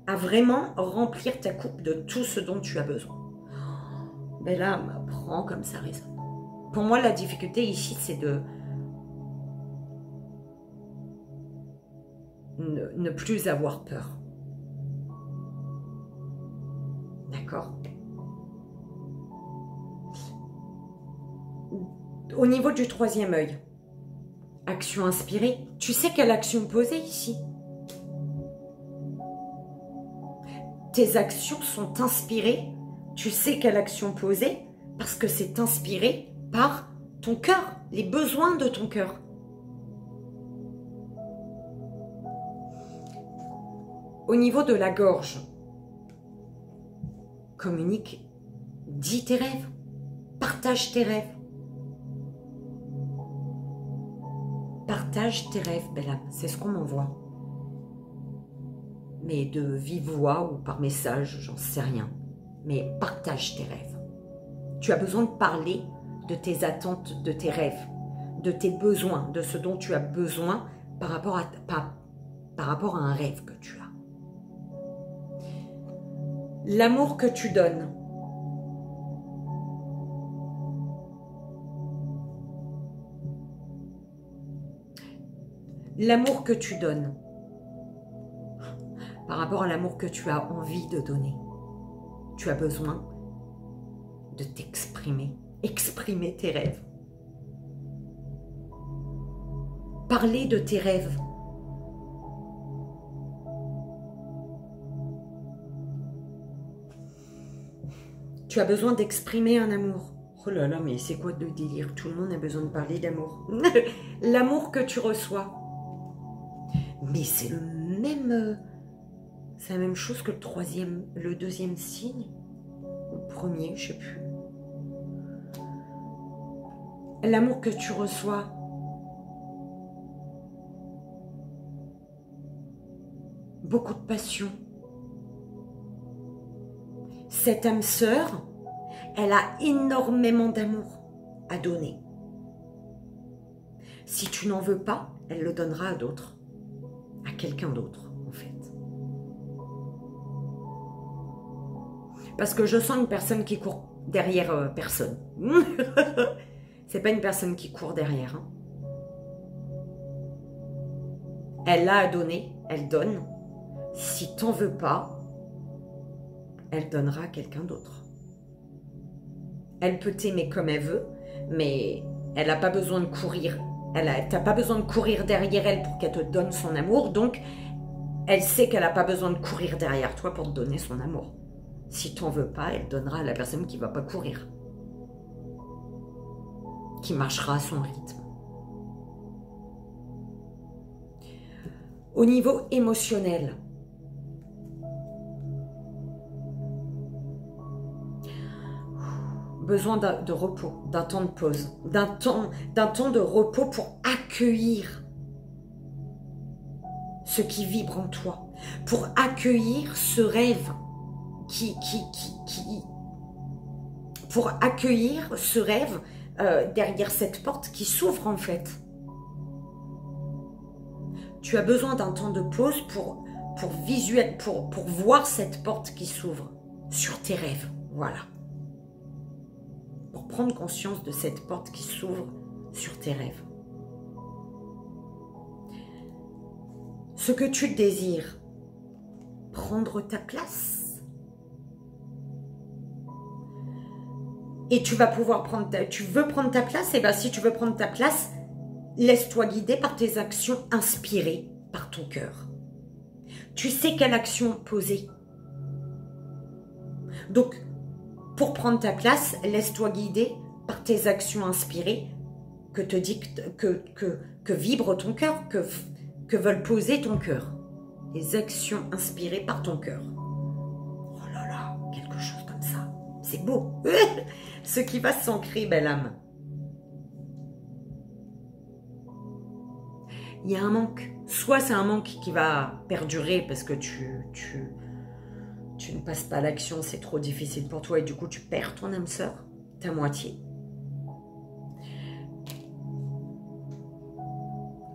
à vraiment remplir ta coupe de tout ce dont tu as besoin. Mais là, prends comme ça résonne. Pour moi, la difficulté ici, c'est de ne plus avoir peur. D'accord? Au niveau du troisième œil, action inspirée, tu sais quelle action poser ici? Tes actions sont inspirées, tu sais quelle action poser parce que c'est inspiré par ton cœur, les besoins de ton cœur. Au niveau de la gorge, communique, dis tes rêves, partage tes rêves. Partage tes rêves, belle âme, c'est ce qu'on m'envoie. Mais de vive voix ou par message, j'en sais rien. Mais partage tes rêves. Tu as besoin de parler de tes attentes, de tes rêves, de tes besoins, de ce dont tu as besoin par rapport à un rêve que tu as. L'amour que tu donnes. L'amour que tu donnes par rapport à l'amour que tu as envie de donner. Tu as besoin de t'exprimer. Exprimer tes rêves. Parler de tes rêves. Tu as besoin d'exprimer un amour. Oh là là, mais c'est quoi le délire? Tout le monde a besoin de parler d'amour. L'amour que tu reçois. Mais c'est le même... c'est la même chose que le deuxième signe. Ou le premier, je ne sais plus. L'amour que tu reçois. Beaucoup de passion. Cette âme sœur, elle a énormément d'amour à donner. Si tu n'en veux pas, elle le donnera à d'autres. À quelqu'un d'autre, en fait. Parce que je sens une personne qui court derrière personne. C'est pas une personne qui court derrière. Hein. Elle a à donner, elle donne. Si t'en veux pas, elle donnera à quelqu'un d'autre. Elle peut t'aimer comme elle veut, mais elle n'a pas besoin de courir. T'as pas besoin de courir derrière elle pour qu'elle te donne son amour, donc elle sait qu'elle n'a pas besoin de courir derrière toi pour te donner son amour. Si t'en veux pas, elle donnera à la personne qui ne va pas courir, qui marchera à son rythme. Au niveau émotionnel, besoin de repos, d'un temps de pause, d'un temps de repos pour accueillir ce qui vibre en toi, pour accueillir ce rêve pour accueillir ce rêve derrière cette porte qui s'ouvre en fait. Tu as besoin d'un temps de pause pour voir cette porte qui s'ouvre sur tes rêves, voilà. Pour prendre conscience de cette porte qui s'ouvre sur tes rêves. Ce que tu désires, prendre ta place. Et tu vas pouvoir tu veux prendre ta place, et bien si tu veux prendre ta place, laisse-toi guider par tes actions inspirées par ton cœur. Tu sais quelle action poser. Donc, pour prendre ta place, laisse-toi guider par tes actions inspirées que te dicte, que vibre ton cœur, que veulent poser ton cœur. Les actions inspirées par ton cœur. Oh là là, quelque chose comme ça. C'est beau. Ce qui va s'ancrer, belle âme. Il y a un manque. Soit c'est un manque qui va perdurer parce que tu ne passes pas à l'action, c'est trop difficile pour toi et du coup tu perds ton âme sœur, ta moitié.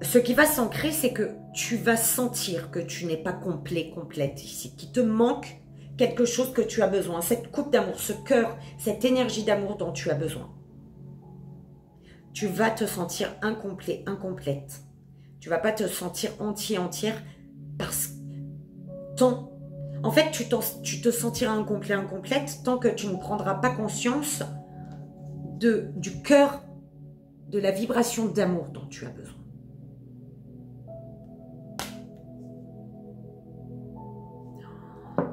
Ce qui va s'ancrer, c'est que tu vas sentir que tu n'es pas complet, complète ici, qu'il te manque quelque chose que tu as besoin, cette coupe d'amour, ce cœur, cette énergie d'amour dont tu as besoin. Tu vas te sentir incomplet, incomplète. Tu ne vas pas te sentir entier, entière parce que en fait, tu te sentiras incomplet, incomplète tant que tu ne prendras pas conscience du cœur, de la vibration d'amour dont tu as besoin.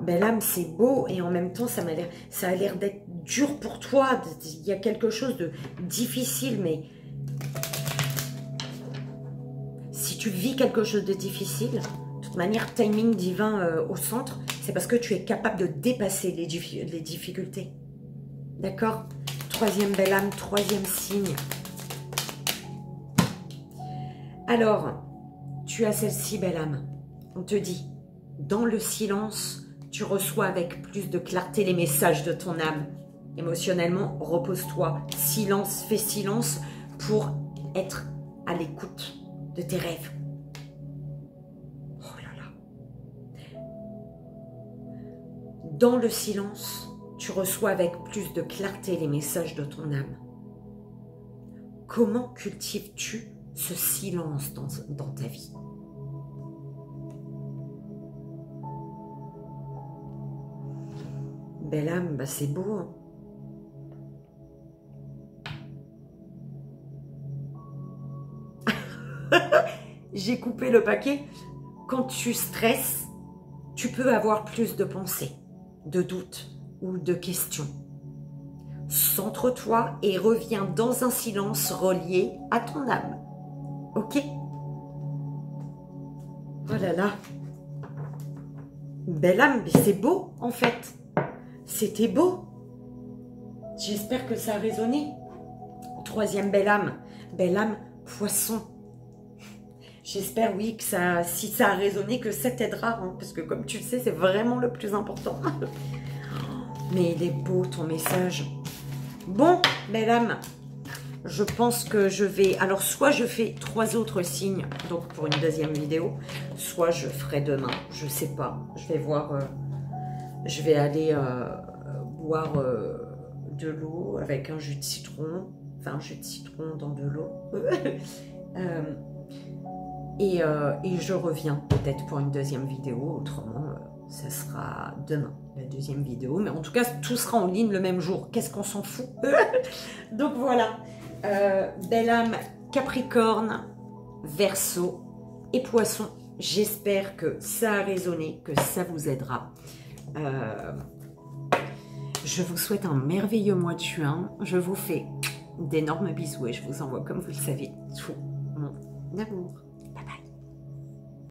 Belle âme, c'est beau et en même temps, ça a l'air d'être dur pour toi. Il y a quelque chose de difficile, mais si tu vis quelque chose de difficile, de toute manière, timing divin au centre, c'est parce que tu es capable de dépasser les difficultés. D'accord? Troisième belle âme, troisième signe. Alors, tu as celle-ci, belle âme. On te dit, dans le silence, tu reçois avec plus de clarté les messages de ton âme. Émotionnellement, repose-toi. Silence, fais silence pour être à l'écoute de tes rêves. Oh là là. Dans le silence, tu reçois avec plus de clarté les messages de ton âme. Comment cultives-tu ce silence dans ta vie? Belle âme, bah c'est beau. Hein. J'ai coupé le paquet. Quand tu stresses, tu peux avoir plus de pensées, de doutes ou de questions. Centre-toi et reviens dans un silence relié à ton âme. Ok? Oh là là. Belle âme, mais c'est beau en fait. C'était beau. J'espère que ça a résonné. Troisième belle âme poisson. J'espère, oui, que ça, si ça a résonné, que ça t'aidera. Hein, parce que comme tu le sais, c'est vraiment le plus important. Mais il est beau ton message. Bon, belle âme, je pense que je vais... Alors, soit je fais 3 autres signes, donc pour une deuxième vidéo, soit je ferai demain. Je sais pas. Je vais voir... je vais aller boire de l'eau avec un jus de citron. Enfin, un jus de citron dans de l'eau. Et je reviens peut-être pour une deuxième vidéo. Autrement, ça sera demain, la deuxième vidéo. Mais en tout cas, tout sera en ligne le même jour. Qu'est-ce qu'on s'en fout? Donc voilà. Belle âme, Capricorne, Verseau et Poisson. J'espère que ça a résonné, que ça vous aidera. Je vous souhaite un merveilleux mois de juin. Je vous fais d'énormes bisous et je vous envoie, comme vous le savez, tout mon amour.